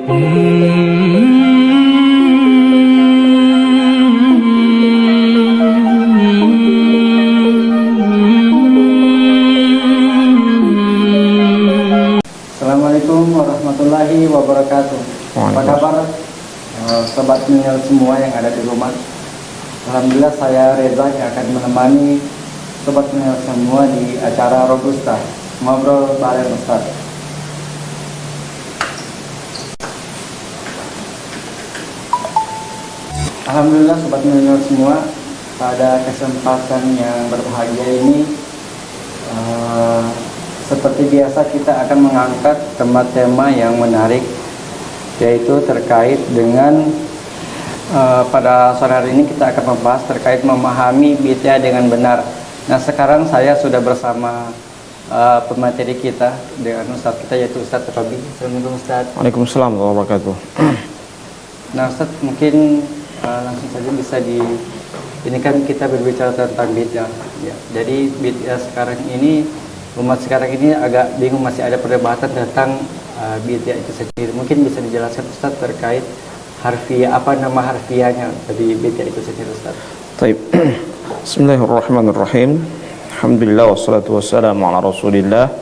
Assalamualaikum warahmatullahi wabarakatuh. Apa kabar sobat milenial semua yang ada di rumah? Alhamdulillah, saya Reza yang akan menemani sobat milenial semua di acara Robusta Ngobrol Bareng Ustaz. Alhamdulillah sobat milenial semua, pada kesempatan yang berbahagia ini seperti biasa kita akan mengangkat tema-tema yang menarik, yaitu terkait dengan pada sore hari ini kita akan membahas terkait memahami bid'ah dengan benar. Nah, sekarang saya sudah bersama pemateri kita dengan Ustaz kita, yaitu Ustaz Robi. Assalamualaikum Ustaz. Waalaikumsalam warahmatullahi wabarakatuh. Nah Ustaz, mungkin langsung saja bisa ini kan kita berbicara tentang bid'ah ya. Jadi bid'ah sekarang ini, umat sekarang ini agak bingung, masih ada perdebatan tentang bid'ah itu sendiri. Mungkin bisa dijelaskan Ustaz terkait harfiah, apa nama harfiahnya dari bid'ah itu sendiri Ustaz? Baik. Bismillahirrahmanirrahim. Alhamdulillah wassalatu wassalamu ala Rasulillah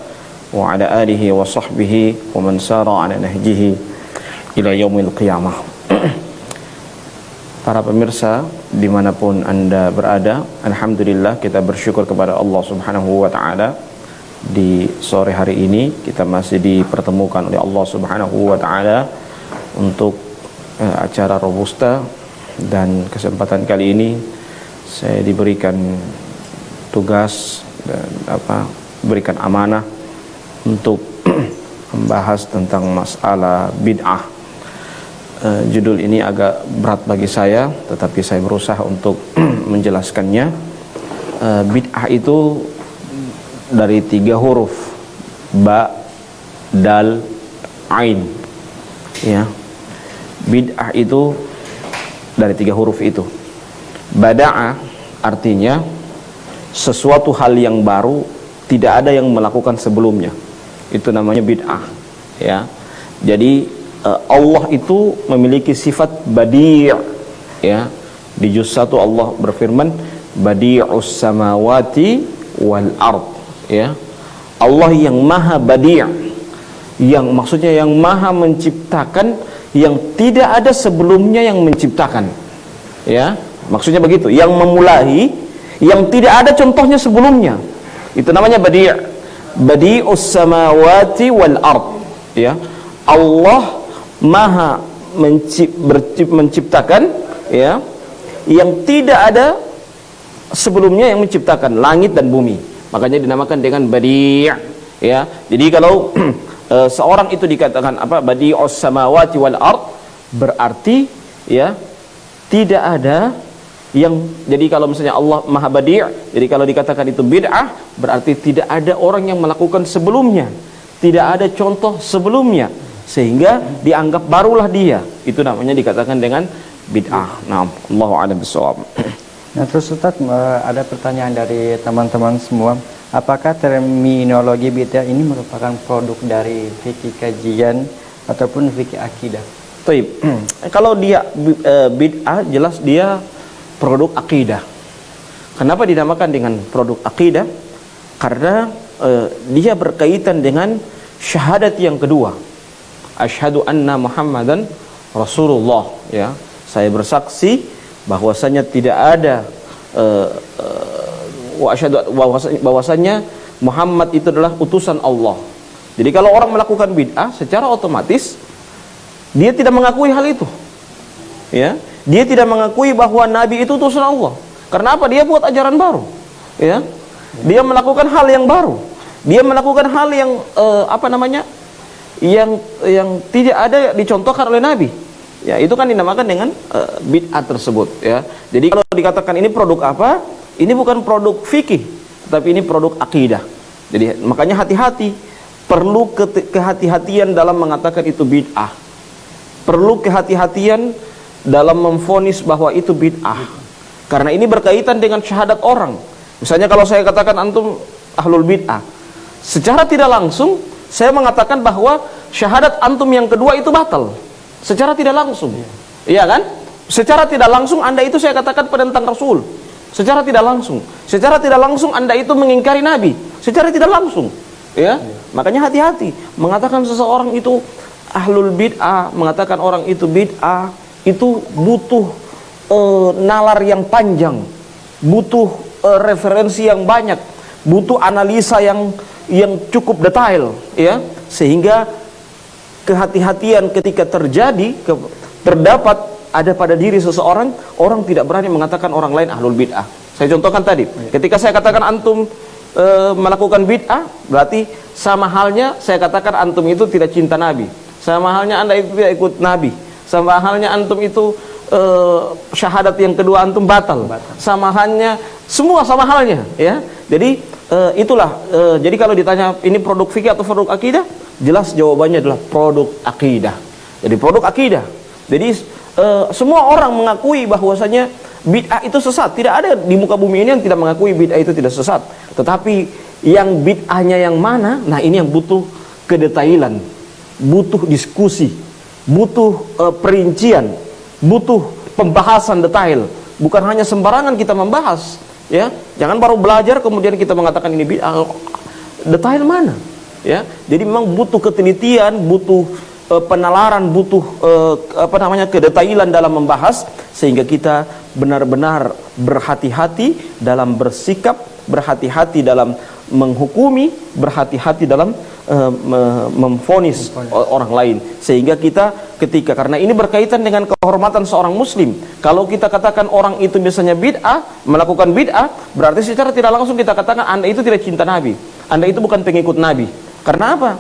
wa ala alihi wa sahbihi wa man sara ala nahjihi ila yaumil qiyamah. Para pemirsa dimanapun Anda berada, alhamdulillah kita bersyukur kepada Allah Subhanahu wa ta'ala. Di sore hari ini kita masih dipertemukan oleh Allah Subhanahu wa ta'ala untuk acara Robusta, dan kesempatan kali ini saya diberikan tugas dan berikan amanah untuk membahas tentang masalah bid'ah. Judul ini agak berat bagi saya, tetapi saya berusaha untuk menjelaskannya. Bid'ah itu dari 3 huruf, ba, dal, ain, ya. Bid'ah itu dari 3 huruf itu. Bada'a artinya sesuatu hal yang baru, tidak ada yang melakukan sebelumnya. Itu namanya bid'ah, ya. Jadi Allah itu memiliki sifat badi', ya. Di juz 1 Allah berfirman, badi'us samawati wal ard, ya. Allah yang maha badi', yang maksudnya yang maha menciptakan, yang tidak ada sebelumnya yang menciptakan, ya. Maksudnya begitu, yang memulai, yang tidak ada contohnya sebelumnya. Itu namanya badi'. Badi'us samawati wal ard, ya. Allah maha menciptakan, ya, yang tidak ada sebelumnya yang menciptakan langit dan bumi. Makanya dinamakan dengan badi', ya. Jadi kalau seorang itu dikatakan badi'us samawati wal ard, berarti ya tidak ada yang, jadi kalau misalnya Allah maha badi', jadi kalau dikatakan itu bid'ah, berarti tidak ada orang yang melakukan sebelumnya, tidak ada contoh sebelumnya, sehingga dianggap barulah dia. Itu namanya dikatakan dengan bid'ah. Nah, Allahu a'lam bishawab. Nah, terus Ustaz, ada pertanyaan dari teman-teman semua. Apakah terminologi bid'ah ini merupakan produk dari fikih kajian ataupun fikih akidah? Baik. Kalau dia bid'ah, jelas dia produk akidah. Kenapa dinamakan dengan produk akidah? Karena dia berkaitan dengan syahadat yang kedua. Asyhadu anna Muhammadan Rasulullah, ya. Saya bersaksi bahwasanya tidak ada bahwasanya Muhammad itu adalah utusan Allah. Jadi kalau orang melakukan bid'ah, secara otomatis dia tidak mengakui hal itu, ya. Dia tidak mengakui bahwa Nabi itu utusan Allah. Karena apa? Dia buat ajaran baru, ya. Dia melakukan hal yang baru. Dia melakukan hal yang yang tidak ada dicontohkan oleh Nabi. Ya, itu kan dinamakan dengan bid'ah tersebut, ya. Jadi kalau dikatakan ini produk apa? Ini bukan produk fikih, tapi ini produk akidah. Jadi makanya hati-hati, perlu kehati-hatian dalam mengatakan itu bid'ah. Perlu kehati-hatian dalam memvonis bahwa itu bid'ah. Karena ini berkaitan dengan syahadat orang. Misalnya kalau saya katakan antum ahlul bid'ah, secara tidak langsung saya mengatakan bahwa syahadat antum yang kedua itu batal. secara tidak langsung. Iya kan? Secara tidak langsung Anda itu saya katakan penentang Rasul. Secara tidak langsung. Secara tidak langsung Anda itu mengingkari Nabi. Secara tidak langsung. Ya. Makanya hati-hati mengatakan seseorang itu ahlul bid'ah, mengatakan orang itu bid'ah, itu butuh nalar yang panjang, butuh referensi yang banyak, butuh analisa yang cukup detail, ya, sehingga kehati-hatian ketika terdapat ada pada diri seseorang, orang tidak berani mengatakan orang lain ahlul bid'ah. Saya contohkan tadi, ketika saya katakan antum melakukan bid'ah, berarti sama halnya saya katakan antum itu tidak cinta Nabi, sama halnya Anda itu tidak ikut Nabi, sama halnya antum itu syahadat yang kedua antum batal. Sama halnya, semua sama halnya, ya. Jadi itulah, jadi kalau ditanya ini produk fikih atau produk akidah, jelas jawabannya adalah produk akidah. Jadi produk akidah. Jadi semua orang mengakui bahwasanya bid'ah itu sesat. Tidak ada di muka bumi ini yang tidak mengakui bid'ah itu tidak sesat. Tetapi yang bid'ahnya yang mana? Nah, ini yang butuh kedetailan, butuh diskusi, butuh perincian, butuh pembahasan detail. Bukan hanya sembarangan kita membahas, ya. Jangan baru belajar kemudian kita mengatakan ini bid'ah. Detail mana? Ya. Jadi memang butuh ketelitian, butuh penalaran, butuh kedetailan dalam membahas, sehingga kita benar-benar berhati-hati dalam bersikap, berhati-hati dalam menghukumi, berhati-hati dalam memvonis orang lain, sehingga kita karena ini berkaitan dengan kehormatan seorang muslim. Kalau kita katakan orang itu misalnya bid'ah, melakukan bid'ah, berarti secara tidak langsung kita katakan Anda itu tidak cinta Nabi, Anda itu bukan pengikut Nabi. Karena apa?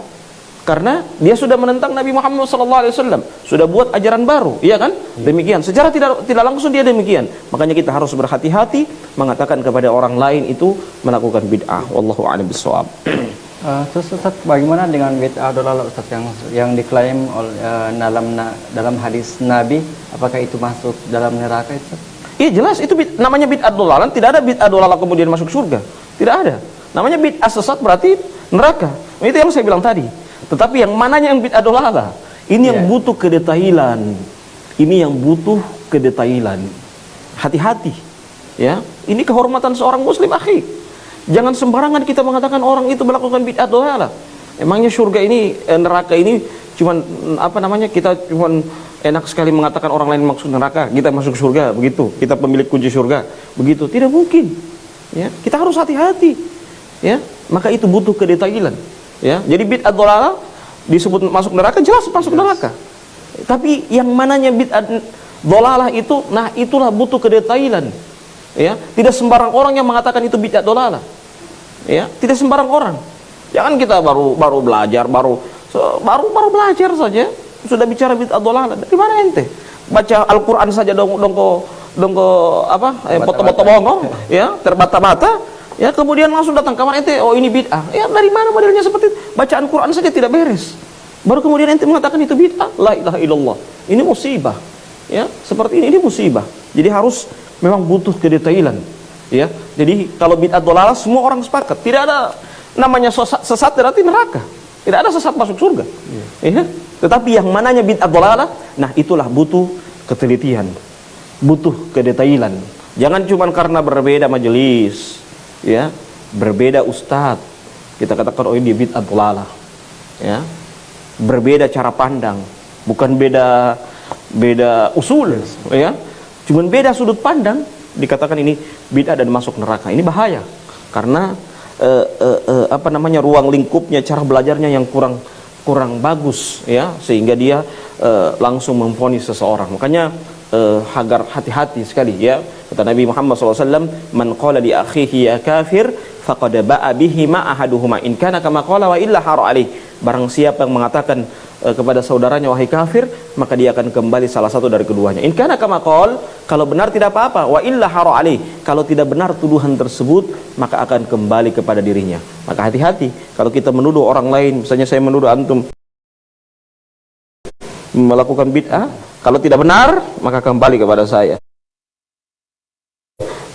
Karena dia sudah menentang Nabi Muhammad SAW, sudah buat ajaran baru, iya kan? Demikian. Secara tidak langsung dia demikian. Makanya kita harus berhati-hati mengatakan kepada orang lain itu melakukan bid'ah. Wallahu a'lam bishawab. Terus Ustaz, bagaimana dengan bid'ah dolalah Ustaz yang diklaim dalam hadis Nabi? Apakah itu masuk dalam neraka itu? Iya jelas itu namanya bid'ah dolalah. Tidak ada bid'ah dolalah kemudian masuk surga. Tidak ada. Namanya bid'ah sesat berarti neraka. Itu yang saya bilang tadi. Tetapi yang mananya yang bid'ah dolalah? Ini yang butuh kedetailan. Ini yang butuh kedetailan. Hati-hati. Ya, ini kehormatan seorang muslim, akhi. Jangan sembarangan kita mengatakan orang itu melakukan bid'ah dolalah. Emangnya surga ini, neraka ini cuman kita cuman enak sekali mengatakan orang lain maksud neraka, kita masuk surga, begitu. Kita pemilik kunci surga, begitu. Tidak mungkin. Ya, kita harus hati-hati. Ya, maka itu butuh kedetailan. Ya, jadi bid'ah dolalah disebut masuk neraka, jelas masuk neraka. Tapi yang mananya bid'ah dolalah itu, nah itulah butuh kedetailan. Ya, tidak sembarang orang yang mengatakan itu bid'ah dolalah. Ya, tidak sembarang orang. Jangan kita baru belajar, baru belajar saja sudah bicara bid'ah dolalah. Dari mana ente? Baca Al-Qur'an saja dong foto-foto bohong, ya, terbata-bata. Ya, kemudian langsung datang kamar ente, oh ini bid'ah. Ya, dari mana modelnya seperti itu? Bacaan Quran saja tidak beres. Baru kemudian ente mengatakan itu bid'ah. La ilaha illallah. Ini musibah. Ya, seperti ini musibah. Jadi harus memang butuh kedetailan. Ya. Jadi kalau bid'ah dolalah semua orang sepakat. Tidak ada namanya sesat berarti neraka. Tidak ada sesat masuk surga. Ya. Tetapi yang mananya bid'ah dolalah, nah itulah butuh ketelitian. Butuh kedetailan. Jangan cuma karena berbeda majelis, ya, berbeda ustadz kita katakan oh ini bid'ah dolalah, ya, berbeda cara pandang, bukan beda usul, ya, cuman beda sudut pandang dikatakan ini bid'ah dan masuk neraka. Ini bahaya karena ruang lingkupnya, cara belajarnya yang kurang bagus, ya, sehingga dia langsung memvonis seseorang. Makanya agar hati-hati sekali, ya. Kata Nabi Muhammad SAW, man qala li akhihi ya kafir faqad ba'a bihi ma ahaduhuma in kana kama qala wa illa har alaih. Barang siapa yang mengatakan kepada saudaranya wahai kafir, maka dia akan kembali salah satu dari keduanya. In kana kama qala, kalau benar tidak apa-apa, wa illa har alaih, kalau tidak benar tuduhan tersebut, maka akan kembali kepada dirinya. Maka hati-hati kalau kita menuduh orang lain, misalnya saya menuduh antum melakukan bid'ah, kalau tidak benar maka kembali kepada saya.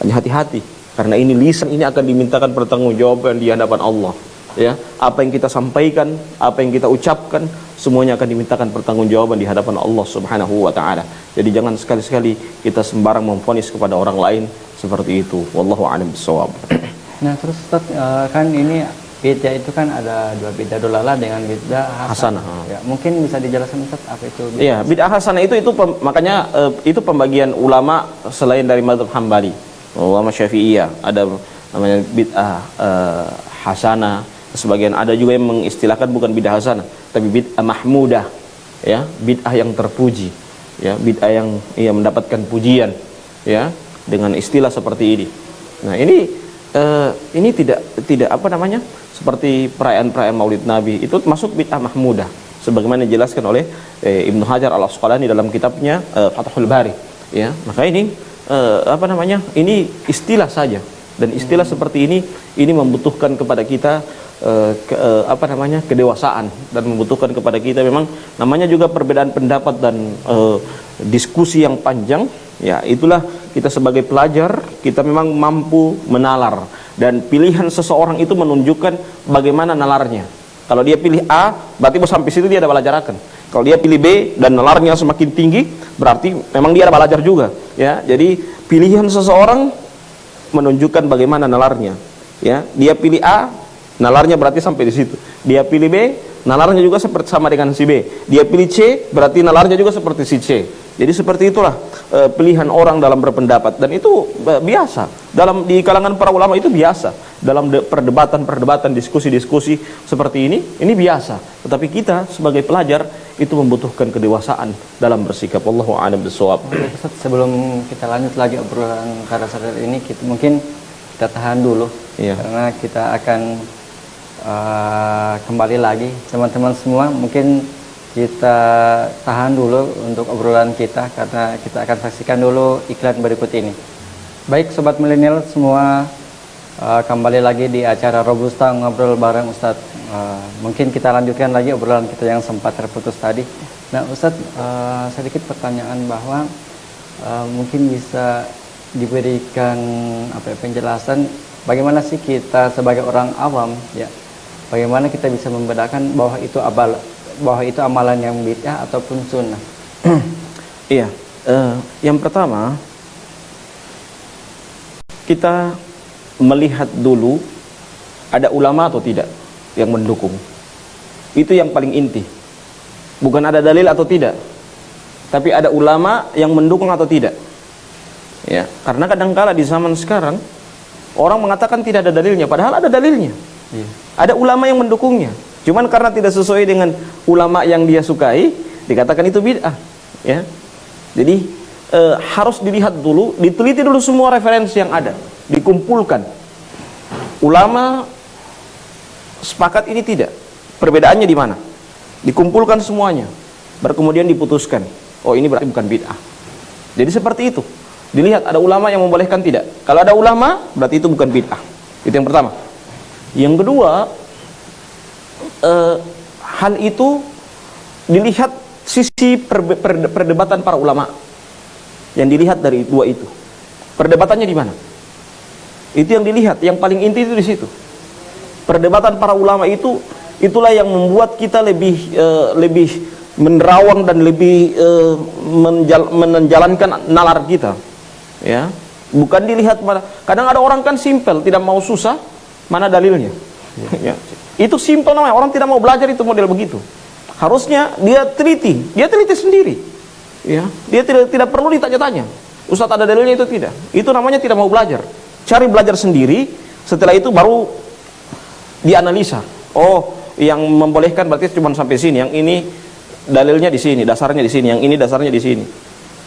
Hati-hati karena ini lisan ini akan dimintakan pertanggungjawaban di hadapan Allah, ya. Apa yang kita sampaikan, apa yang kita ucapkan, semuanya akan dimintakan pertanggungjawaban di hadapan Allah Subhanahu wa taala. Jadi jangan sekali-sekali kita sembarang memvonis kepada orang lain seperti itu. Wallahu a'lam bishawab. Nah terus Ustaz, kan ini bid'ah itu kan ada dua, bid'ah dolalah dengan bid'ah hasanah. Ya, mungkin bisa dijelaskan Ustaz apa itu bid'ah? Iya, bid'ah hasanah itu makanya itu pembagian ulama selain dari mazhab Hambali. Ulama Syafi'iyah ada namanya bid'ah hasanah. Sebagian ada juga yang mengistilahkan bukan bid'ah hasanah, tapi bid'ah mahmudah. Ya, bid'ah yang terpuji. Ya, bid'ah yang mendapatkan pujian. Ya, dengan istilah seperti ini. Nah, ini tidak apa namanya? Seperti perayaan-perayaan Maulid Nabi, itu masuk bid'ah mahmudah sebagaimana dijelaskan oleh Ibnu Hajar Al-Asqalani dalam kitabnya Fathul Bari, ya. Maka ini apa namanya? Ini istilah saja, dan istilah seperti ini membutuhkan kepada kita apa namanya? Kedewasaan, dan membutuhkan kepada kita memang namanya juga perbedaan pendapat dan diskusi yang panjang. Ya, itulah kita sebagai pelajar, kita memang mampu menalar, dan pilihan seseorang itu menunjukkan bagaimana nalarnya. Kalau dia pilih A, berarti sampai situ dia ada belajar akan. Kalau dia pilih B dan nalarnya semakin tinggi, berarti memang dia ada belajar juga. Ya, jadi pilihan seseorang menunjukkan bagaimana nalarnya. Ya, dia pilih A, nalarnya berarti sampai di situ. Dia pilih B, nalarnya juga seperti sama dengan si B. Dia pilih C, berarti nalarnya juga seperti si C. Jadi seperti itulah pilihan orang dalam berpendapat, dan itu biasa di kalangan para ulama, itu biasa dalam perdebatan, diskusi seperti ini biasa. Tetapi kita sebagai pelajar itu membutuhkan kedewasaan dalam bersikap. Wallahu a'lam bishawab. Sebelum kita lanjut lagi obrolan karakter ini, mungkin kita tahan dulu, karena kita akan kembali lagi. Teman-teman semua, mungkin kita tahan dulu untuk obrolan kita, karena kita akan saksikan dulu iklan berikut ini. Baik Sobat Milenial semua, kembali lagi di acara Robusta Ngobrol bareng Ustadz. Mungkin kita lanjutkan lagi obrolan kita yang sempat terputus tadi. Nah Ustadz, sedikit pertanyaan bahwa mungkin bisa diberikan penjelasan bagaimana sih kita sebagai orang awam, ya, bagaimana kita bisa membedakan bahwa itu amalan yang bid'ah ataupun sunnah. Iya, yang pertama kita melihat dulu ada ulama atau tidak yang mendukung. Itu yang paling inti. Bukan ada dalil atau tidak, tapi ada ulama yang mendukung atau tidak. Ya, karena kadangkala di zaman sekarang orang mengatakan tidak ada dalilnya, padahal ada dalilnya. Iya. Ada ulama yang mendukungnya. Cuman karena tidak sesuai dengan ulama yang dia sukai, dikatakan itu bid'ah. Ya, jadi harus dilihat dulu, diteliti dulu semua referensi yang ada, dikumpulkan. Ulama sepakat ini tidak, perbedaannya di mana? Dikumpulkan semuanya, baru kemudian diputuskan. Oh, ini berarti bukan bid'ah. Jadi seperti itu. Dilihat ada ulama yang membolehkan tidak. Kalau ada ulama, berarti itu bukan bid'ah. Itu yang pertama. Yang kedua, hal itu dilihat sisi perdebatan para ulama. Yang dilihat dari dua itu, perdebatannya di mana? Itu yang dilihat. Yang paling inti itu di situ. Perdebatan para ulama itulah yang membuat kita lebih menerawang dan lebih menjalankan nalar kita. Ya, bukan dilihat mana. Kadang ada orang kan simpel, tidak mau susah, mana dalilnya? Ya. Itu simpel namanya, orang tidak mau belajar itu model begitu. Harusnya dia teliti sendiri. Ya, dia tidak perlu ditanya-tanya. Ustaz ada dalilnya itu tidak. Itu namanya tidak mau belajar. Cari belajar sendiri, setelah itu baru dianalisa. Oh, yang membolehkan berarti cuma sampai sini, yang ini dalilnya di sini, dasarnya di sini, yang ini dasarnya di sini.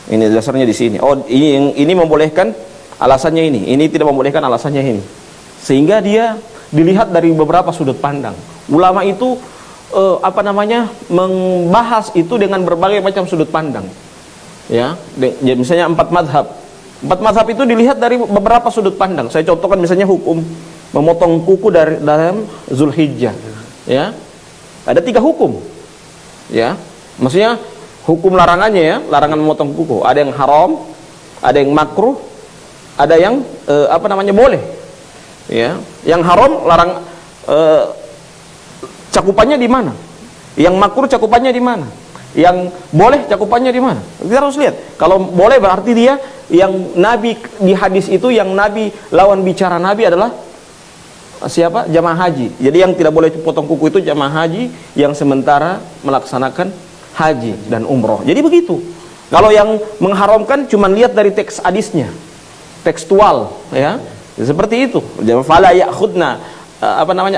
Ini dasarnya di sini. Oh, ini membolehkan alasannya ini tidak membolehkan alasannya ini. Sehingga dia dilihat dari beberapa sudut pandang. Ulama itu membahas itu dengan berbagai macam sudut pandang. Ya, misalnya 4 mazhab. 4 mazhab itu dilihat dari beberapa sudut pandang. Saya contohkan misalnya hukum memotong kuku dalam Zulhijjah. Ya. Ada 3 hukum. Ya. Maksudnya hukum larangannya, ya, larangan memotong kuku. Ada yang haram, ada yang makruh, ada yang boleh. Ya. Yang haram cakupannya di mana? Yang makruh cakupannya di mana? Yang boleh cakupannya di mana? Kita harus lihat. Kalau boleh berarti dia yang Nabi di hadis itu, yang Nabi lawan bicara Nabi adalah siapa? Jamaah haji. Jadi yang tidak boleh potong kuku itu jamaah haji yang sementara melaksanakan haji dan umroh. Jadi begitu. Kalau yang mengharamkan cuma lihat dari teks hadisnya, tekstual, ya. Seperti itu. Fala ya'khudna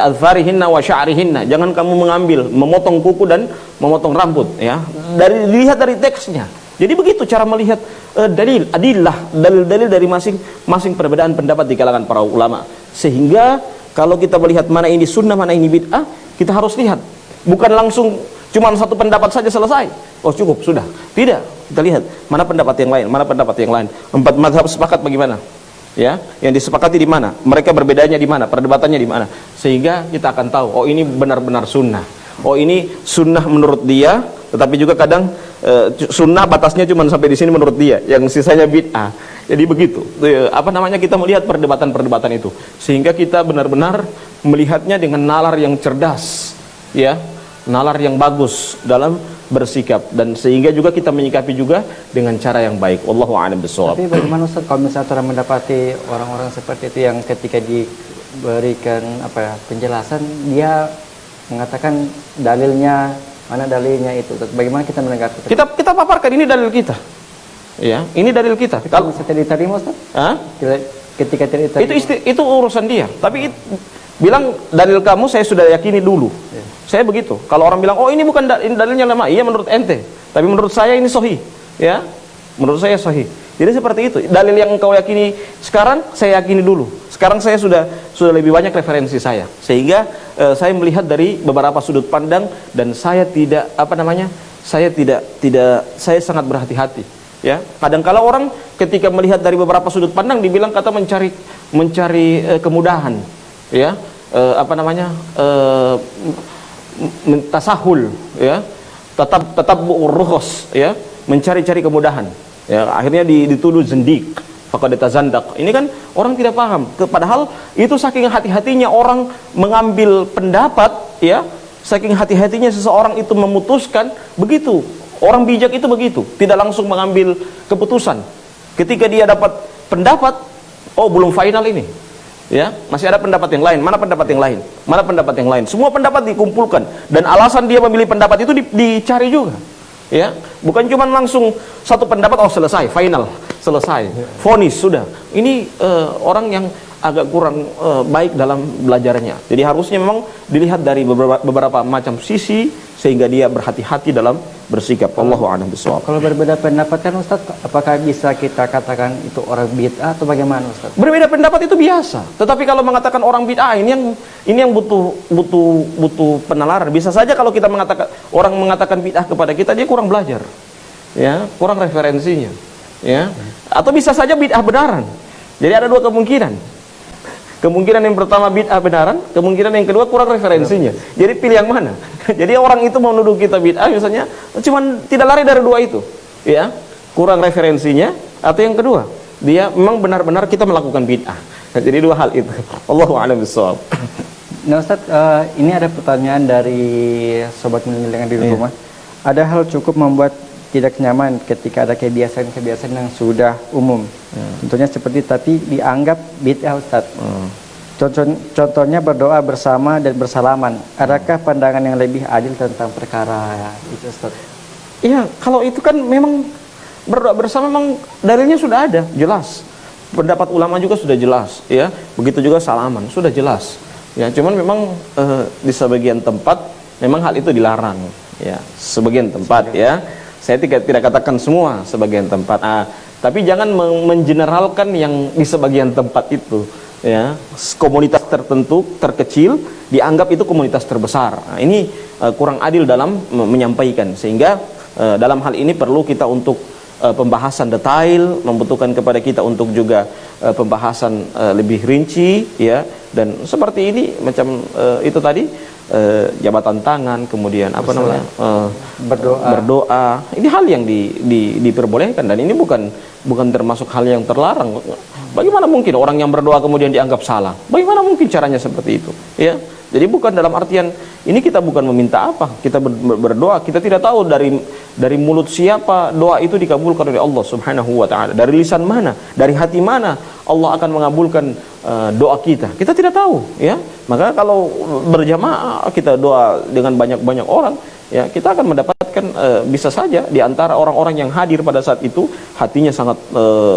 adfarihinna wa sya'rihinna. Jangan kamu mengambil, memotong kuku dan memotong rambut, ya. Dilihat dari teksnya. Jadi begitu cara melihat dalil-dalil dari masing-masing perbedaan pendapat di kalangan para ulama. Sehingga kalau kita melihat mana ini sunnah, mana ini bid'ah, kita harus lihat. Bukan langsung cuma satu pendapat saja selesai. Oh cukup, sudah. Tidak. Kita lihat mana pendapat yang lain, mana pendapat yang lain. 4 mazhab sepakat bagaimana? Ya, yang disepakati di mana? Mereka berbedanya di mana? Perdebatannya di mana? Sehingga kita akan tahu, oh ini benar-benar sunnah. Oh ini sunnah menurut dia, tetapi juga kadang sunnah batasnya cuma sampai di sini menurut dia, yang sisanya bid'ah. Jadi begitu. Kita melihat perdebatan-perdebatan itu, sehingga kita benar-benar melihatnya dengan nalar yang cerdas, ya, nalar yang bagus dalam bersikap, dan sehingga juga kita menyikapi juga dengan cara yang baik. Wallahu a'lam bishawab. Tapi bagaimana Ustaz kalau misalnya orang mendapati orang-orang seperti itu yang ketika diberikan penjelasan dia mengatakan dalilnya, mana dalilnya itu? Bagaimana kita menegakkan? Kita paparkan ini dalil kita. Ya, ini dalil kita. Kalau tidak diterima Ustaz? Ketika tidak diterima. Itu urusan dia. Tapi bilang dalil kamu saya sudah yakini dulu. Ya. Saya begitu. Kalau orang bilang, "Oh, ini bukan dalilnya lemah." Iya menurut ente. Tapi menurut saya ini sahih. Ya. Menurut saya sahih. Jadi seperti itu. Dalil yang kau yakini sekarang, saya yakini dulu. Sekarang saya sudah lebih banyak referensi saya. Sehingga saya melihat dari beberapa sudut pandang, dan saya tidak saya sangat berhati-hati. Ya. Kadang-kala orang ketika melihat dari beberapa sudut pandang dibilang kata mencari kemudahan. Ya. Tasahul, ya, tetap rukhs, ya, mencari-cari kemudahan, ya, akhirnya dituduh zindik, faqad tazandaq. Ini kan orang tidak paham, padahal itu saking hati-hatinya orang mengambil pendapat, ya, saking hati-hatinya seseorang itu memutuskan. Begitu orang bijak itu begitu, tidak langsung mengambil keputusan. Ketika dia dapat pendapat, oh belum final ini, ya, masih ada pendapat yang lain. Mana pendapat yang lain? Mana pendapat yang lain? Semua pendapat dikumpulkan, dan alasan dia memilih pendapat itu dicari juga. Ya, bukan cuma langsung satu pendapat, oh selesai, final, selesai, vonis sudah. Ini orang yang agak kurang baik dalam belajarnya. Jadi harusnya memang dilihat dari beberapa macam sisi, sehingga dia berhati-hati dalam bersikap. Allahu a'lam bishawab. Kalau berbeda pendapat kan Ustaz, apakah bisa kita katakan itu orang bid'ah atau bagaimana Ustaz? Berbeda pendapat itu biasa. Tetapi kalau mengatakan orang bid'ah, ini yang butuh penalaran. Bisa saja kalau kita orang mengatakan bid'ah kepada kita, dia kurang belajar. Ya, kurang referensinya. Ya. Atau bisa saja bid'ah benaran. Jadi ada dua kemungkinan. Kemungkinan yang pertama bid'ah benaran, kemungkinan yang kedua kurang referensinya. Jadi pilih yang mana? Jadi orang itu mau nuduh kita bid'ah misalnya, cuman tidak lari dari dua itu, ya, kurang referensinya, atau yang kedua, dia memang benar-benar kita melakukan bid'ah. Jadi dua hal itu. Allahu a'lam bishawab. Nah Ustaz, ini ada pertanyaan dari sobat milenial di rumah. Ada hal cukup membuat tidak nyaman ketika ada kebiasaan-kebiasaan yang sudah umum. Contohnya seperti tapi dianggap bid'ah Ustaz. Contohnya berdoa bersama dan bersalaman. Adakah pandangan yang lebih adil tentang perkara itu Ustaz? Iya, kalau itu kan memang berdoa bersama memang dalilnya sudah ada, jelas. Pendapat ulama juga sudah jelas, ya. Begitu juga salaman, sudah jelas. Ya, cuman memang di sebagian tempat memang hal itu dilarang, ya. Sebagian tempat, ya. Saya tidak katakan semua, sebagian tempat. Tapi jangan mengeneralkan yang di sebagian tempat itu, ya. Komunitas tertentu terkecil dianggap itu komunitas terbesar. Nah, ini kurang adil dalam menyampaikan, sehingga dalam hal ini perlu kita untuk pembahasan detail, membutuhkan kepada kita untuk juga pembahasan lebih rinci, ya. Dan seperti ini macam itu tadi, jabatan tangan, kemudian berdoa. Ini hal yang diperbolehkan, dan ini bukan termasuk hal yang terlarang. Bagaimana mungkin orang yang berdoa kemudian dianggap salah? Bagaimana mungkin caranya seperti itu? Ya, Jadi bukan dalam artian ini kita bukan meminta apa, kita berdoa, kita tidak tahu dari mulut siapa doa itu dikabulkan oleh Allah Subhanahu wa taala. Dari lisan mana, dari hati mana Allah akan mengabulkan doa kita. Kita tidak tahu, ya. Maka kalau berjamaah kita doa dengan banyak-banyak orang, ya, kita akan mendapatkan bisa saja di antara orang-orang yang hadir pada saat itu hatinya sangat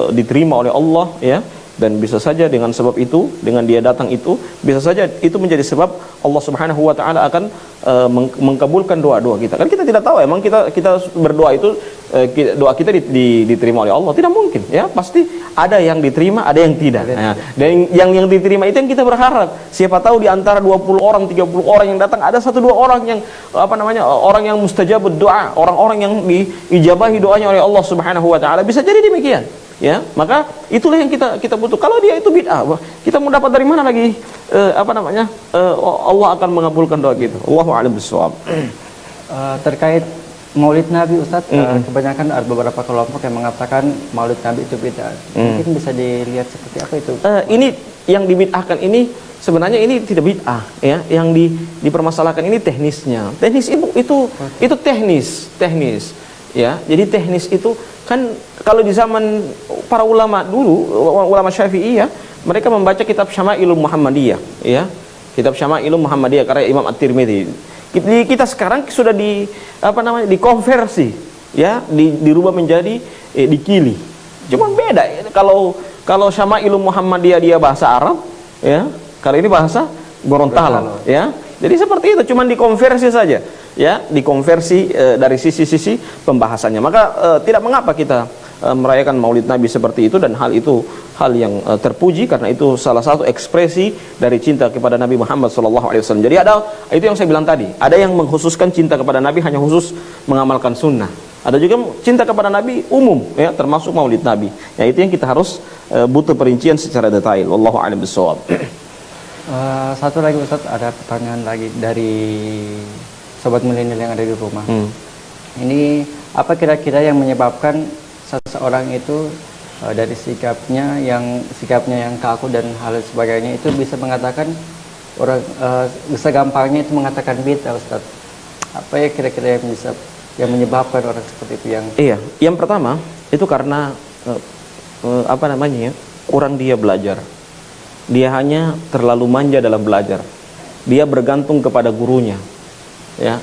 diterima oleh Allah, ya. Dan bisa saja dengan sebab itu, dengan dia datang itu, bisa saja itu menjadi sebab Allah Subhanahu wa taala akan mengkabulkan doa-doa kita. Kan kita tidak tahu, emang kita berdoa itu doa kita diterima oleh Allah, tidak mungkin, ya. Pasti ada yang diterima, ada yang tidak. Nah, dan yang diterima itu yang kita berharap. Siapa tahu di antara 20 orang, 30 orang yang datang ada 1-2 orang yang orang yang mustajab doa, orang-orang yang diijabahi doanya oleh Allah Subhanahu wa taala. Bisa jadi demikian. Ya, maka itulah yang kita butuh. Kalau dia itu bid'ah, kita mau dapat dari mana lagi Allah akan mengabulkan doa kita. Allahu a'lam bishawab. Terkait Maulid Nabi, Ustaz, kebanyakan ada beberapa kelompok yang mengatakan Maulid Nabi itu bid'ah. Mungkin bisa dilihat seperti apa itu? Ini yang dibid'ahkan ini sebenarnya ini tidak bid'ah, ya. Yang dipermasalahkan ini teknisnya. Teknis itu teknis. Ya, jadi teknis itu kan kalau di zaman para ulama dulu, ulama Syafi'i, ya, mereka membaca kitab Syama'ilul Muhammadiyah, ya. Kitab Syama'ilul Muhammadiyah karya Imam At-Tirmidzi. Kita sekarang sudah dikonversi, ya, dirubah menjadi dikili. Cuman beda, kalau Syama'ilul Muhammadiyah dia bahasa Arab, ya. Kalau ini bahasa Gorontalo, ya. Jadi seperti itu, cuman dikonversi saja, ya, dikonversi dari sisi-sisi pembahasannya. Maka tidak mengapa kita merayakan Maulid Nabi seperti itu, dan hal itu hal yang terpuji karena itu salah satu ekspresi dari cinta kepada Nabi Muhammad SAW. Jadi itu yang saya bilang tadi, ada yang mengkhususkan cinta kepada Nabi hanya khusus mengamalkan sunnah. Ada juga cinta kepada Nabi umum, ya, termasuk Maulid Nabi. Ya, itu yang kita harus butuh perincian secara detail. Wallahu a'lam bishawab. Satu lagi Ustaz, ada pertanyaan lagi dari sobat milenial yang ada di rumah. Ini apa kira-kira yang menyebabkan seseorang itu dari sikapnya yang kaku dan hal sebagainya itu bisa mengatakan bisa gampangnya itu mengatakan bid'ah, Ustaz? Apa ya kira-kira yang menyebabkan orang seperti itu yang? Iya, yang pertama itu karena kurang dia belajar. Dia hanya terlalu manja dalam belajar. Dia bergantung kepada gurunya, ya.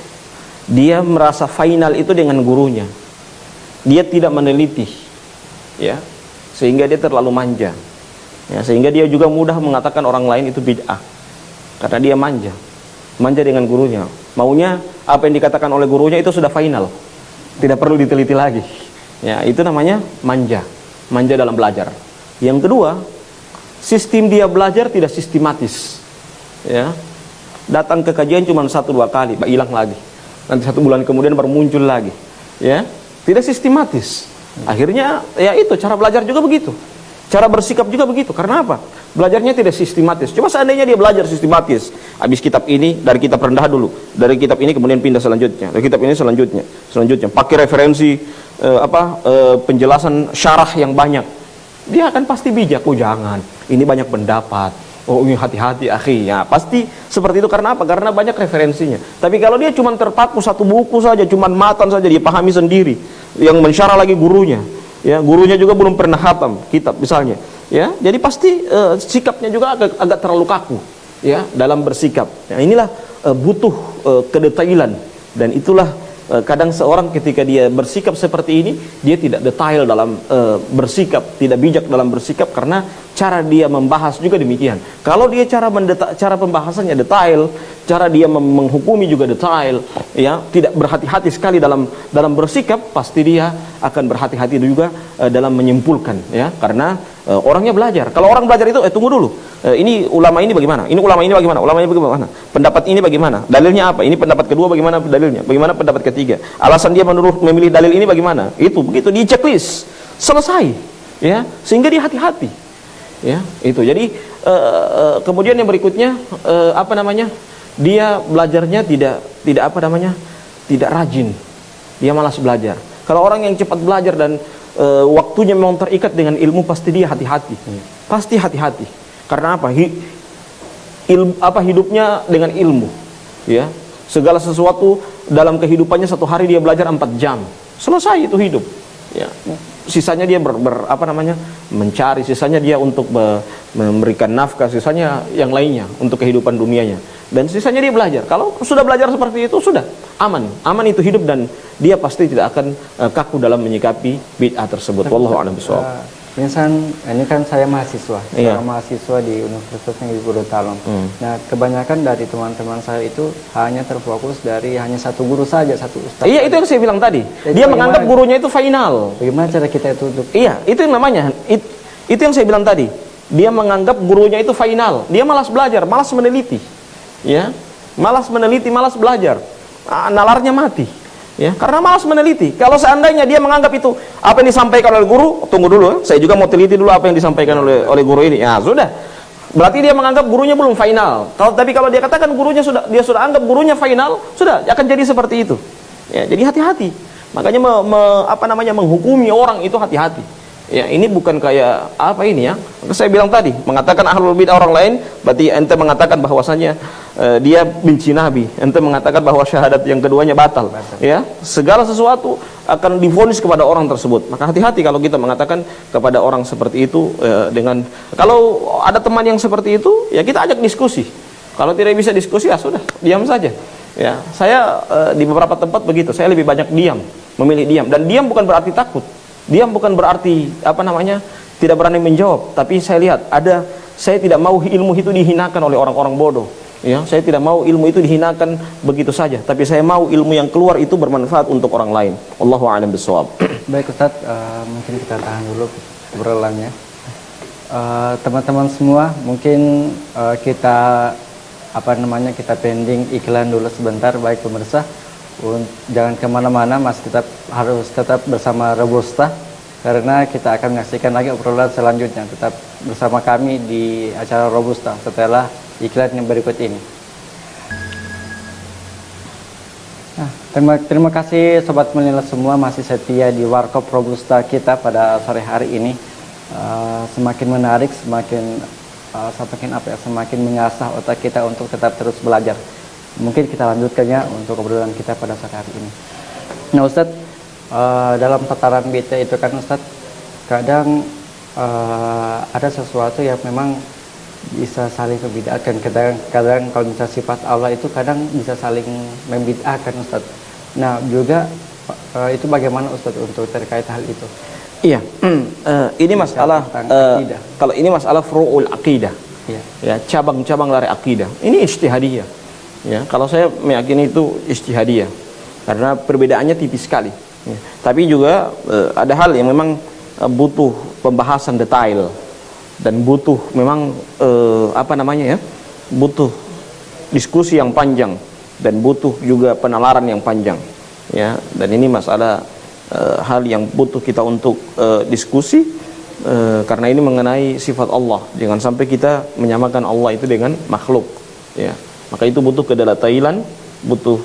Dia merasa final itu dengan gurunya. Dia tidak meneliti, ya, sehingga dia terlalu manja, ya, sehingga dia juga mudah mengatakan orang lain itu bid'ah karena dia manja dengan gurunya. Maunya apa yang dikatakan oleh gurunya itu sudah final, tidak perlu diteliti lagi, ya. Itu namanya manja dalam belajar. Yang kedua, sistem dia belajar tidak sistematis, ya. Datang ke kajian cuma 1-2 kali, hilang lagi. Nanti 1 bulan kemudian baru muncul lagi, ya. Tidak sistematis. Akhirnya ya itu cara belajar juga begitu. Cara bersikap juga begitu. Karena apa? Belajarnya tidak sistematis. Coba seandainya dia belajar sistematis, habis kitab ini, dari kitab rendah dulu, dari kitab ini kemudian pindah selanjutnya, dari kitab ini selanjutnya, pakai referensi penjelasan syarah yang banyak, dia akan pasti bijak. Oh jangan, ini banyak pendapat, oh ini hati-hati akhi, ya pasti seperti itu. Karena apa? Karena banyak referensinya. Tapi kalau dia cuma terpaku 1 buku saja, cuma matan saja, dia pahami sendiri, yang mensyarah lagi gurunya, ya, gurunya juga belum pernah khatam kitab misalnya, ya, jadi pasti sikapnya juga agak terlalu kaku, ya, dalam bersikap. Ya, inilah butuh kedetailan, dan itulah kadang seorang ketika dia bersikap seperti ini, dia tidak detail dalam bersikap, tidak bijak dalam bersikap, karena cara dia membahas juga demikian. Kalau dia cara pembahasannya detail, cara dia menghukumi juga detail, ya, tidak berhati-hati sekali dalam bersikap, pasti dia akan berhati-hati juga dalam menyimpulkan, ya, karena orangnya belajar. Kalau orang belajar itu tunggu dulu, ini ulama ini bagaimana, ini ulama ini bagaimana, ulama ini bagaimana, pendapat ini bagaimana, dalilnya apa, ini pendapat kedua bagaimana dalilnya, bagaimana pendapat ketiga, alasan dia memilih dalil ini bagaimana, itu begitu di checklist selesai, ya, sehingga dia hati-hati, ya, itu. Jadi kemudian yang berikutnya dia belajarnya tidak rajin, dia malas belajar. Kalau orang yang cepat belajar dan waktunya memang terikat dengan ilmu, pasti dia hati-hati, pasti hati-hati. Karena apa? hidupnya dengan ilmu, ya. Segala sesuatu dalam kehidupannya, satu hari dia belajar 4 jam, selesai itu hidup, ya. Sisanya dia mencari, sisanya dia untuk memberikan nafkah, sisanya yang lainnya untuk kehidupan dunianya, dan sisanya dia belajar. Kalau sudah belajar seperti itu, sudah aman itu hidup, dan dia pasti tidak akan kaku dalam menyikapi bid'ah tersebut. Wallahu a'lam bishawab. Ini kan saya mahasiswa, Iya. mahasiswa di Universitas Negeri Gorontalo. Nah, kebanyakan dari teman-teman saya itu hanya terfokus dari hanya satu guru saja, satu ustaz. Iya, itu yang saya bilang tadi. Jadi Dia bagaimana- menganggap gurunya itu final. Bagaimana cara kita itu untuk Iya, itu yang namanya. Itu yang saya bilang tadi. Dia menganggap gurunya itu final. Dia malas belajar, malas meneliti. Ya, malas meneliti, malas belajar. Nalarnya mati. Ya, karena malas meneliti. Kalau seandainya dia menganggap itu apa yang disampaikan oleh guru, tunggu dulu, saya juga mau teliti dulu apa yang disampaikan oleh guru ini. Ya, sudah. Berarti dia menganggap gurunya belum final. Tapi kalau dia katakan dia sudah anggap gurunya final, sudah akan jadi seperti itu. Ya, jadi hati-hati. Makanya menghukumi orang itu hati-hati. Ya, ini bukan kayak apa ini ya. Saya bilang tadi, mengatakan ahlul bid'ah orang lain, berarti ente mengatakan bahwasanya dia benci Nabi. Ente mengatakan bahwa syahadat yang keduanya batal. Ya, segala sesuatu akan divonis kepada orang tersebut. Maka hati-hati kalau kita mengatakan kepada orang seperti itu kalau ada teman yang seperti itu, ya kita ajak diskusi. Kalau tidak bisa diskusi, ya sudah, diam saja. Ya, saya di beberapa tempat begitu. Saya lebih banyak diam, memilih diam. Dan diam bukan berarti takut. Diam bukan berarti tidak berani menjawab. Tapi saya lihat saya tidak mau ilmu itu dihinakan oleh orang-orang bodoh. Ya, saya tidak mau ilmu itu dihinakan begitu saja. Tapi saya mau ilmu yang keluar itu bermanfaat untuk orang lain. Wallahu a'lam bishawab. Baik Ustaz, mungkin kita tahan dulu obrolannya. Teman-teman semua, mungkin kita pending iklan dulu sebentar. Baik pemirsa, jangan kemana-mana, harus tetap bersama Robusta, karena kita akan menyaksikan lagi obrolan selanjutnya. Tetap bersama kami di acara Robusta setelah iklan yang berikut ini. Nah, terima kasih Sobat Milenial semua masih setia di Warkop Robusta kita pada sore hari ini. Semakin menarik, semakin mengasah otak kita untuk tetap terus belajar. Mungkin kita lanjutkannya untuk obrolan kita pada sore hari ini. Nah Ustadz, dalam tataran bid'ah itu kan Ustadz, kadang ada sesuatu yang memang bisa saling membid'ahkan. Kadang kalau misalnya sifat Allah itu kadang bisa saling membid'ahkan Ustadz. Nah juga itu bagaimana Ustadz untuk terkait hal itu? Iya, ini masalah kalau ini masalah furu'ul aqidah. Iya. Ya, cabang-cabang dari akidah. Ini ijtihadiyah. Ya, kalau saya meyakini itu ijtihadiyah. Karena perbedaannya tipis sekali. Ya. Tapi juga ada hal yang memang butuh pembahasan detail dan butuh memang butuh diskusi yang panjang dan butuh juga penalaran yang panjang. Ya, dan ini masalah hal yang butuh kita untuk diskusi karena ini mengenai sifat Allah. Jangan sampai kita menyamakan Allah itu dengan makhluk. Ya, maka itu butuh kedetailan, butuh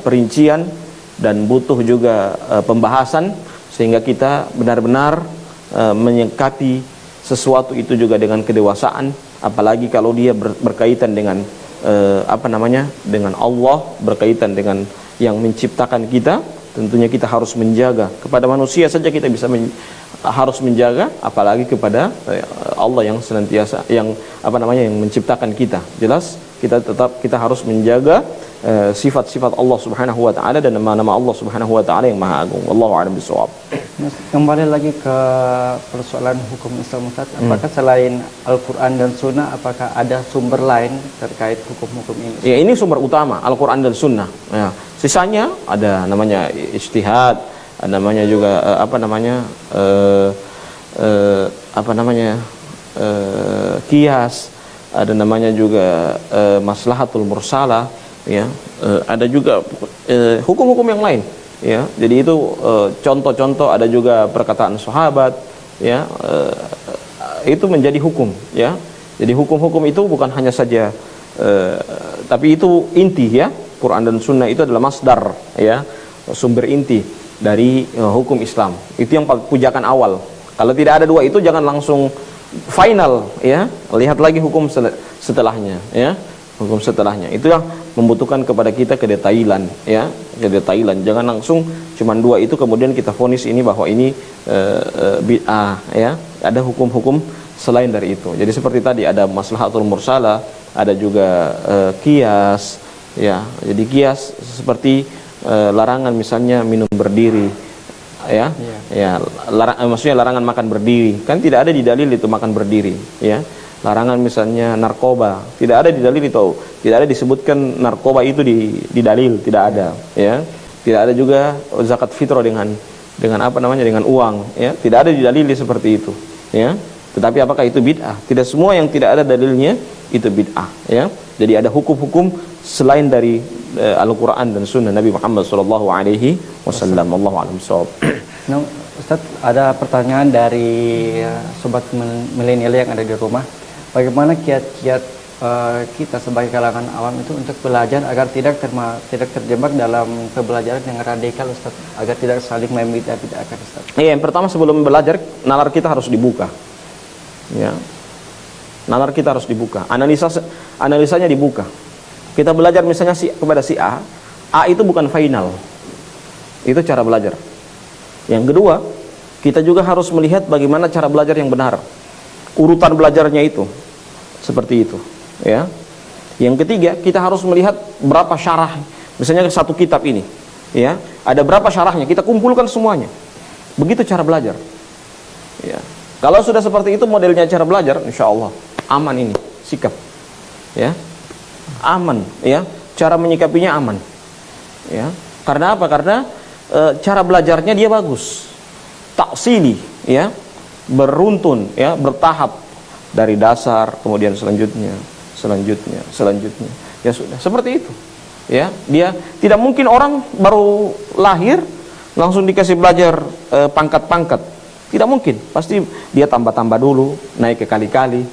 perincian, dan butuh juga pembahasan sehingga kita benar-benar menyikapi sesuatu itu juga dengan kedewasaan, apalagi kalau dia berkaitan dengan dengan Allah, berkaitan dengan yang menciptakan kita. Tentunya kita harus menjaga. Kepada manusia saja kita bisa harus menjaga, apalagi kepada Allah yang senantiasa yang menciptakan kita. Jelas kita harus menjaga sifat-sifat Allah Subhanahu wa taala dan nama-nama Allah Subhanahu wa taala yang Maha Agung. Wallahu a'lam bishawab. Kembali lagi ke persoalan hukum Islam Ustaz, apakah selain Al-Qur'an dan Sunnah, apakah ada sumber lain terkait hukum-hukum ini? Ya, ini sumber utama Al-Qur'an dan Sunnah. Ya, sisanya ada namanya ijtihad, ada namanya juga qiyas, ada namanya juga maslahatul mursalah, ya, ada juga hukum-hukum yang lain, ya. Jadi itu contoh-contoh, ada juga perkataan sahabat, ya, itu menjadi hukum, ya. Jadi hukum-hukum itu bukan hanya saja tapi itu inti, ya. Quran dan Sunnah itu adalah masdar, ya, sumber inti dari hukum Islam. Itu yang pujakan awal. Kalau tidak ada dua itu, jangan langsung final, ya. Lihat lagi hukum setelahnya, ya. Hukum setelahnya. Itu yang membutuhkan kepada kita kedetailan, ya. Kedetailan. Jangan langsung cuman dua itu kemudian kita vonis ini bahwa ini bid'ah, ya. Ada hukum-hukum selain dari itu. Jadi seperti tadi ada maslahatul mursalah, ada juga qiyas, ya. Jadi qiyas seperti larangan misalnya minum berdiri, ya. Ya, maksudnya larangan makan berdiri. Kan tidak ada di dalil itu makan berdiri, ya. Larangan misalnya narkoba, tidak ada di dalil itu. Tidak ada disebutkan narkoba itu di dalil, tidak ada, ya. Tidak ada juga zakat fitrah dengan apa namanya, dengan uang, ya. Tidak ada di dalil seperti itu, ya. Tetapi apakah itu bid'ah? Tidak semua yang tidak ada dalilnya itu bid'ah, ya. Jadi ada hukum-hukum selain dari Al-Quran dan Sunnah Nabi Muhammad SAW. Allahu a'lam bishawab. Nah, Ustaz, ada pertanyaan dari sobat milenial yang ada di rumah. Bagaimana kiat-kiat kita sebagai kalangan awam itu untuk belajar agar tidak terjebak dalam pembelajaran yang radikal, Ustaz, agar tidak saling membid'ah-bid'ahkan, Ustaz? Iya, yang pertama sebelum belajar nalar kita harus dibuka, ya. Nalar kita harus dibuka, analisanya dibuka. Kita belajar misalnya kepada si A itu bukan final. Itu cara belajar. Yang kedua, kita juga harus melihat bagaimana cara belajar yang benar. Urutan belajarnya itu seperti itu, ya. Yang ketiga, kita harus melihat berapa syarah. Misalnya satu kitab ini, ya, ada berapa syarahnya, kita kumpulkan semuanya. Begitu cara belajar. Ya. Kalau sudah seperti itu modelnya cara belajar, insya Allah aman ini sikap, ya. Aman, ya. Cara menyikapinya aman, ya. Karena apa? Karena cara belajarnya dia bagus, taksili, ya, beruntun, ya, bertahap dari dasar, kemudian selanjutnya, ya sudah seperti itu, ya. Dia tidak mungkin orang baru lahir langsung dikasih belajar pangkat-pangkat, tidak mungkin. Pasti dia tambah-tambah dulu, naik ke kali-kali,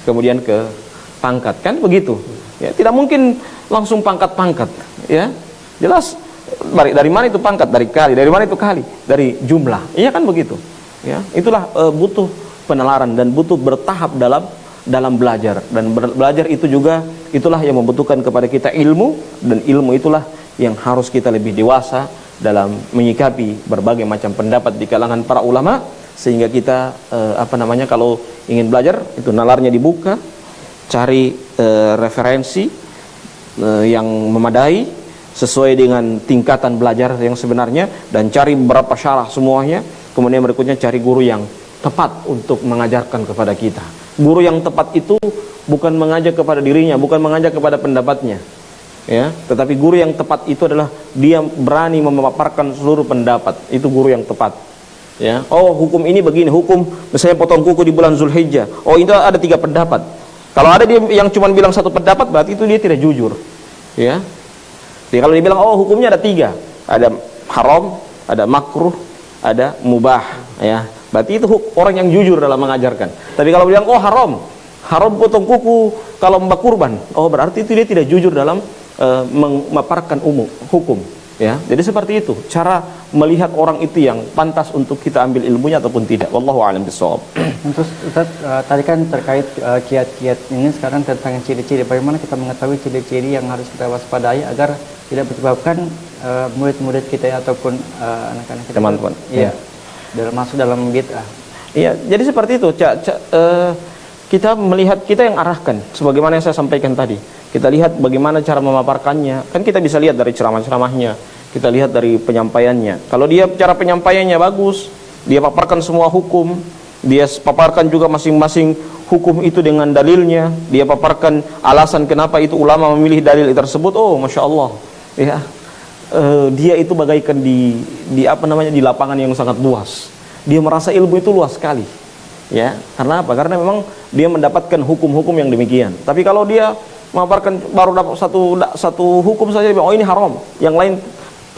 kemudian ke pangkat, kan begitu. Ya, tidak mungkin langsung pangkat-pangkat, ya. Jelas dari mana itu pangkat, dari kali, dari mana itu kali, dari jumlah, iya kan begitu, ya. Itulah butuh penalaran dan butuh bertahap dalam belajar, dan belajar itu juga itulah yang membutuhkan kepada kita ilmu, dan ilmu itulah yang harus kita lebih dewasa dalam menyikapi berbagai macam pendapat di kalangan para ulama, sehingga kita kalau ingin belajar itu nalarnya dibuka, cari referensi yang memadai sesuai dengan tingkatan belajar yang sebenarnya, dan cari beberapa syarah semuanya. Kemudian berikutnya cari guru yang tepat untuk mengajarkan kepada kita. Guru yang tepat itu bukan mengajak kepada dirinya, bukan mengajak kepada pendapatnya, ya. Tetapi guru yang tepat itu adalah dia berani memaparkan seluruh pendapat. Itu guru yang tepat, ya. Oh, hukum ini begini, hukum misalnya potong kuku di bulan Zulhijjah. Oh, itu ada 3 pendapat. Kalau ada dia yang cuma bilang 1 pendapat, berarti itu dia tidak jujur, ya. Jadi kalau dia bilang oh hukumnya ada 3, ada haram, ada makruh, ada mubah, ya. Berarti itu orang yang jujur dalam mengajarkan. Tapi kalau bilang oh haram potong kuku kalau mbak kurban, oh berarti itu dia tidak jujur dalam memaparkan hukum, ya. Jadi seperti itu cara melihat orang itu yang pantas untuk kita ambil ilmunya ataupun tidak. Wallahu a'lam bishawab. Terus Ustaz, tadi kan terkait kiat-kiat ini, sekarang tentang ciri-ciri. Bagaimana kita mengetahui ciri-ciri yang harus kita waspadai agar tidak menyebabkan murid-murid kita ataupun anak-anak kita, teman-teman, iya, masuk dalam bid'ah. Iya, jadi seperti itu. Kita melihat, kita yang arahkan, sebagaimana yang saya sampaikan tadi. Kita lihat bagaimana cara memaparkannya. Kan kita bisa lihat dari ceramah-ceramahnya, kita lihat dari penyampaiannya. Kalau dia cara penyampaiannya bagus, dia paparkan semua hukum, dia paparkan juga masing-masing hukum itu dengan dalilnya, dia paparkan alasan kenapa itu ulama memilih dalil tersebut. Oh, masya Allah, ya. Dia itu bagaikan di lapangan yang sangat luas. Dia merasa ilmu itu luas sekali, ya. Karena apa? Karena memang dia mendapatkan hukum-hukum yang demikian. Tapi kalau dia memaparkan baru dapat satu hukum saja, oh ini haram, yang lain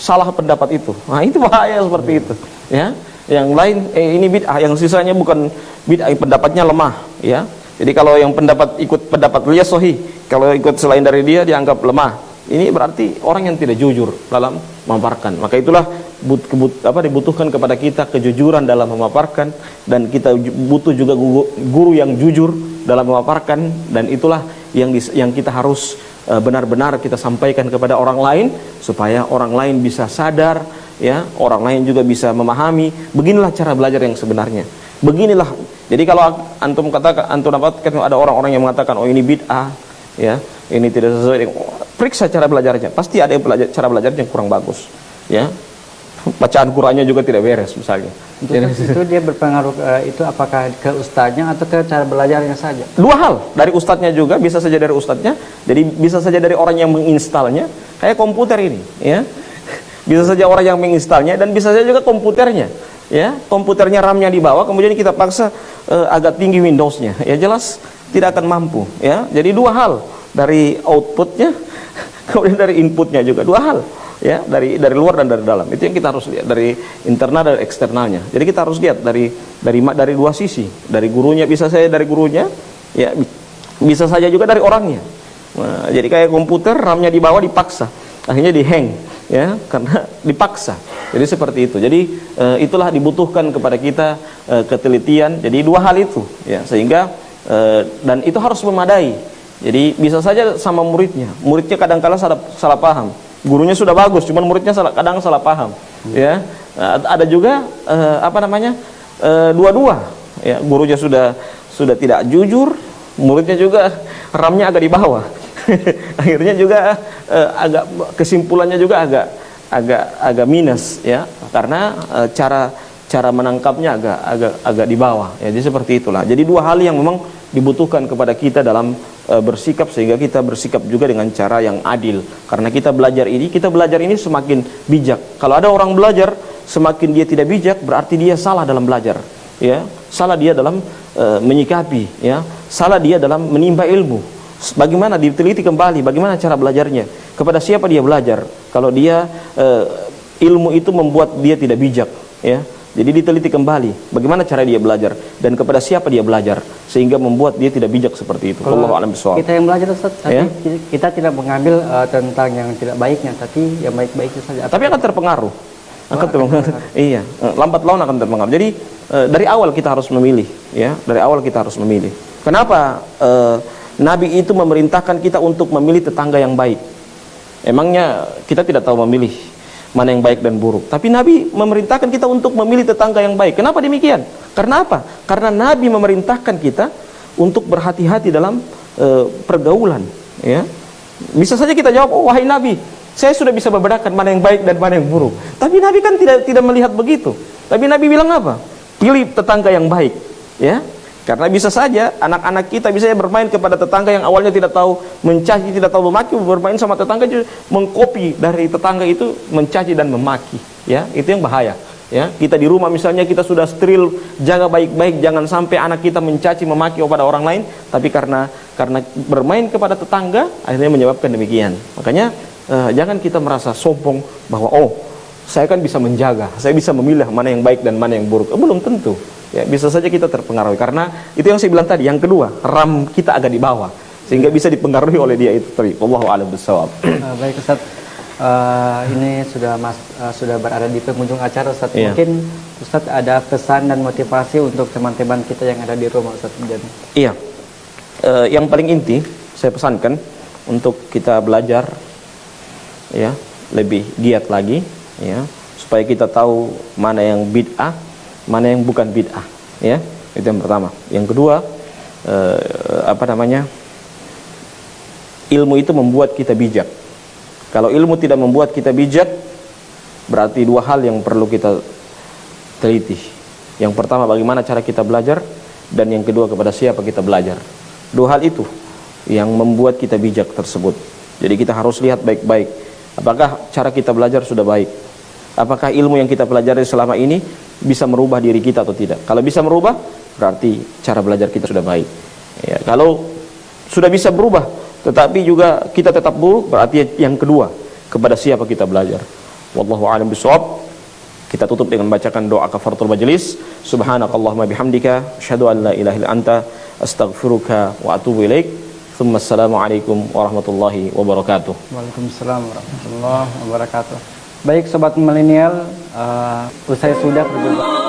salah pendapat itu. Nah, itu bahaya seperti itu, ya. Yang lain ini bid'ah, yang sisanya bukan bid'ah, pendapatnya lemah, ya. Jadi kalau yang ikut pendapat dia sahih, kalau ikut selain dari dia dianggap lemah. Ini berarti orang yang tidak jujur dalam memaparkan. Maka itulah dibutuhkan kepada kita kejujuran dalam memaparkan, dan kita butuh juga guru yang jujur dalam memaparkan, dan itulah yang kita harus benar-benar kita sampaikan kepada orang lain supaya orang lain bisa sadar, ya, orang lain juga bisa memahami. Beginilah cara belajar yang sebenarnya. Beginilah. Jadi kalau antum dapatkan ada orang-orang yang mengatakan oh ini bid'ah, ya, ini tidak sesuai dengan, periksa cara belajarnya. Pasti ada yang cara belajarnya yang kurang bagus, ya. Bacaan Qur'annya juga tidak beres misalnya. Itu dia berpengaruh, itu apakah ke ustadznya atau ke cara belajarnya saja? Dua hal, dari ustadznya juga, bisa saja dari ustadznya, jadi bisa saja dari orang yang menginstalnya, kayak komputer ini, ya. Bisa saja orang yang menginstalnya, dan bisa saja juga komputernya, ya. Komputernya RAM-nya di bawah, kemudian kita paksa agak tinggi Windows-nya, ya jelas tidak akan mampu, ya. Jadi dua hal, dari outputnya, kemudian dari inputnya juga, dua hal. Ya, dari luar dan dari dalam. Itu yang kita harus lihat, dari internal dan eksternalnya. Jadi kita harus lihat dari dua sisi. Dari gurunya, bisa saja dari gurunya, ya, bisa saja juga dari orangnya. Nah, jadi kayak komputer, RAM-nya di bawah dipaksa, akhirnya dihang, ya, karena dipaksa. Jadi seperti itu. Jadi itulah dibutuhkan kepada kita ketelitian. Jadi dua hal itu, ya, sehingga dan itu harus memadai. Jadi bisa saja sama muridnya kadang-kala salah paham. Gurunya sudah bagus, cuman muridnya kadang salah paham, ya. Ada juga dua-dua, ya, gurunya sudah tidak jujur, muridnya juga RAM-nya agak di bawah. Akhirnya juga kesimpulannya juga agak minus, ya, karena cara menangkapnya agak di bawah, ya. Jadi seperti itulah. Jadi dua hal yang memang dibutuhkan kepada kita dalam bersikap, sehingga kita bersikap juga dengan cara yang adil. Karena kita belajar ini semakin bijak. Kalau ada orang belajar semakin dia tidak bijak, berarti dia salah dalam belajar, ya. Salah dia dalam menyikapi, ya. Salah dia dalam menimba ilmu. Bagaimana diteliti kembali, bagaimana cara belajarnya, kepada siapa dia belajar. Kalau dia ilmu itu membuat dia tidak bijak, ya. Jadi diteliti kembali bagaimana cara dia belajar dan kepada siapa dia belajar, sehingga membuat dia tidak bijak seperti itu. Wallahu a'lam bishawab. Kita yang belajar, Ustaz, tapi ya? kita tidak mengambil tentang yang tidak baiknya, tapi yang baik-baiknya saja. Tapi akan terpengaruh. Iya, lambat laun akan terpengaruh. Jadi dari awal kita harus memilih, ya. Dari awal kita harus memilih. Kenapa Nabi itu memerintahkan kita untuk memilih tetangga yang baik? Emangnya kita tidak tahu memilih mana yang baik dan buruk? Tapi Nabi memerintahkan kita untuk memilih tetangga yang baik. Kenapa demikian? Karena apa? Karena Nabi memerintahkan kita untuk berhati-hati dalam pergaulan, ya. Bisa saja kita jawab, oh wahai Nabi, saya sudah bisa membedakan mana yang baik dan mana yang buruk. Tapi Nabi kan tidak melihat begitu. Tapi Nabi bilang apa? Pilih tetangga yang baik, ya. Karena bisa saja anak-anak kita bisa bermain kepada tetangga yang awalnya tidak tahu mencaci, tidak tahu memaki, bermain sama tetangga juga mengkopi dari tetangga itu, mencaci dan memaki, ya. Itu yang bahaya, ya. Kita di rumah misalnya kita sudah steril, jaga baik-baik, jangan sampai anak kita mencaci memaki kepada orang lain, tapi karena bermain kepada tetangga akhirnya menyebabkan demikian. Makanya jangan kita merasa sombong bahwa oh, saya kan bisa menjaga, saya bisa memilih mana yang baik dan mana yang buruk. Belum tentu. Ya, bisa saja kita terpengaruhi, karena itu yang saya bilang tadi. Yang kedua, RAM kita agak di bawah, sehingga bisa dipengaruhi oleh dia itu tadi. Wallahu a'lam bishawab. Baik Ustaz, ini sudah berada di penghujung acara, Ustaz. Iya. Mungkin Ustaz ada pesan dan motivasi untuk teman-teman kita yang ada di rumah, Ustaz. Iya. Yang paling inti saya pesankan untuk kita belajar, ya, lebih giat lagi, ya, supaya kita tahu mana yang bid'ah, mana yang bukan bid'ah, ya. Itu yang pertama. Yang kedua, ilmu itu membuat kita bijak. Kalau ilmu tidak membuat kita bijak, berarti dua hal yang perlu kita teliti. Yang pertama, bagaimana cara kita belajar, dan yang kedua, kepada siapa kita belajar. Dua hal itu yang membuat kita bijak tersebut. Jadi kita harus lihat baik-baik, apakah cara kita belajar sudah baik, apakah ilmu yang kita pelajari selama ini bisa merubah diri kita atau tidak. Kalau bisa merubah, berarti cara belajar kita sudah baik, ya. Kalau sudah bisa berubah tetapi juga kita tetap buruk, berarti yang kedua, kepada siapa kita belajar. Wallahu a'lam bishawab. Kita tutup dengan bacakan doa kafaratul majelis. Subhanakallahumma bihamdika asyhadu an la ilaha illa anta astaghfiruka wa atubu ilaik. Assalamualaikum warahmatullahi wabarakatuh. Waalaikumsalam warahmatullahi wabarakatuh. Baik sobat milenial, usai sudah perjumpaan.